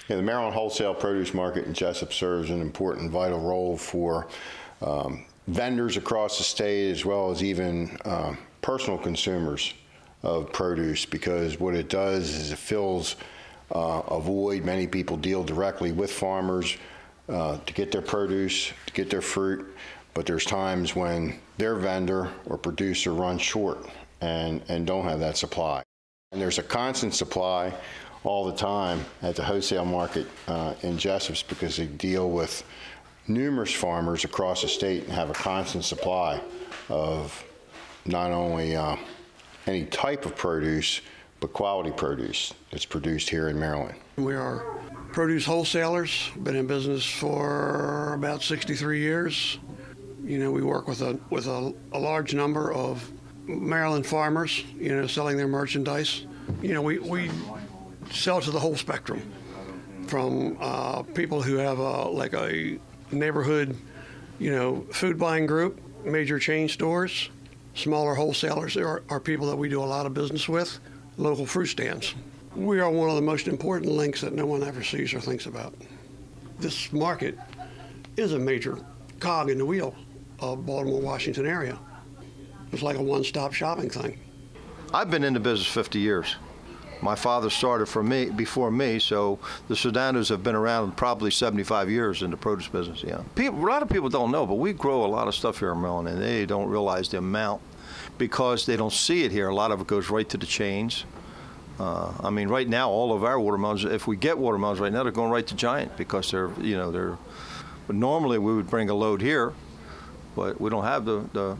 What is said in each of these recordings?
Yeah, the Maryland Wholesale Produce Market in Jessup serves an important, vital role for vendors across the state, as well as even personal consumers of produce, because what it does is it fills a void. Many people deal directly with farmers to get their produce, to get their fruit, but there's times when their vendor or producer runs short and don't have that supply. And there's a constant supply all the time at the wholesale market in Jessup, because they deal with numerous farmers across the state and have a constant supply of not only any type of produce, but quality produce that's produced here in Maryland. We are produce wholesalers, been in business for about 63 years. You know, we work with a large number of Maryland farmers, you know, selling their merchandise. You know, we sell to the whole spectrum, from people who have like a neighborhood, you know, food buying group, major chain stores, smaller wholesalers. There are people that we do a lot of business with, local fruit stands. We are one of the most important links that no one ever sees or thinks about. This market is a major cog in the wheel of Baltimore, Washington area. It's like a one-stop shopping thing. I've been in the business 50 years. My father started before me, so the Sudanos have been around probably 75 years in the produce business, yeah. A lot of people don't know, but we grow a lot of stuff here in Maryland, and they don't realize the amount because they don't see it here. A lot of it goes right to the chains. I mean, right now, all of our watermelons, if we get watermelons right now, they're going right to Giant because but normally we would bring a load here, but we don't have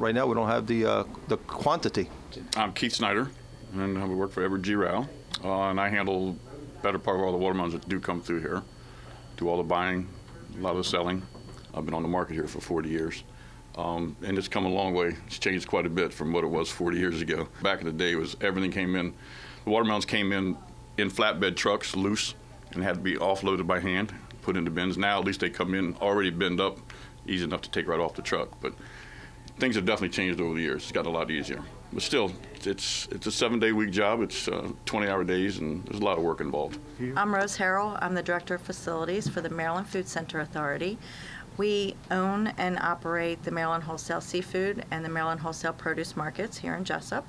right now we don't have the quantity. I'm Keith Snyder, and I work for Edward G. Rao, and I handle better part of all the watermelons that do come through here, do all the buying, a lot of the selling. I've been on the market here for 40 years, and it's come a long way. It's changed quite a bit from what it was 40 years ago. Back in the day, everything came in. The watermelons came in flatbed trucks, loose, and had to be offloaded by hand, put into bins. Now, at least they come in already binned up, easy enough to take right off the truck. But things have definitely changed over the years. It's gotten a lot easier. But still, it's a 7-day-week job. It's 20-hour days, and there's a lot of work involved. I'm Rose Harrell. I'm the Director of Facilities for the Maryland Food Center Authority. We own and operate the Maryland Wholesale Seafood and the Maryland Wholesale Produce Markets here in Jessup.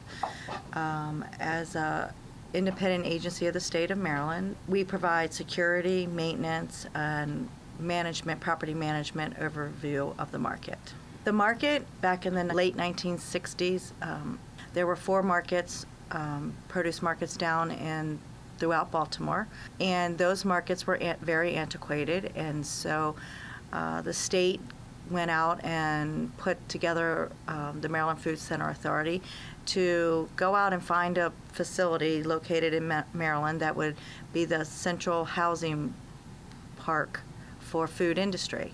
As an independent agency of the state of Maryland, we provide security, maintenance, and management, property management overview of the market. The market, back in the late 1960s, there were 4 markets, produce markets throughout Baltimore, and those markets were very antiquated, and so the state went out and put together the Maryland Food Center Authority to go out and find a facility located in Maryland that would be the central housing park for food industry.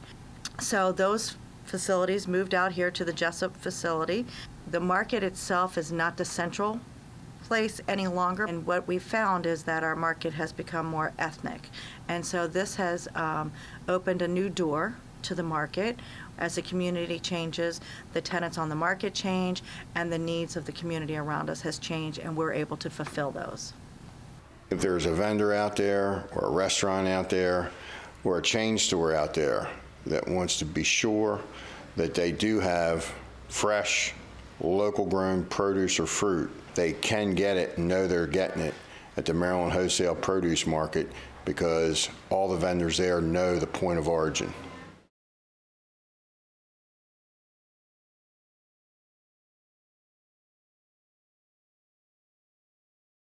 So those facilities moved out here to the Jessup facility. The market itself is not the central place any longer, and what we found is that our market has become more ethnic, and so this has opened a new door to the market. As the community changes, the tenants on the market change, and the needs of the community around us has changed, and we're able to fulfill those. If there's a vendor out there, or a restaurant out there, or a chain store out there that wants to be sure that they do have fresh, local grown produce or fruit, they can get it and know they're getting it at the Maryland Wholesale Produce Market, because all the vendors there know the point of origin.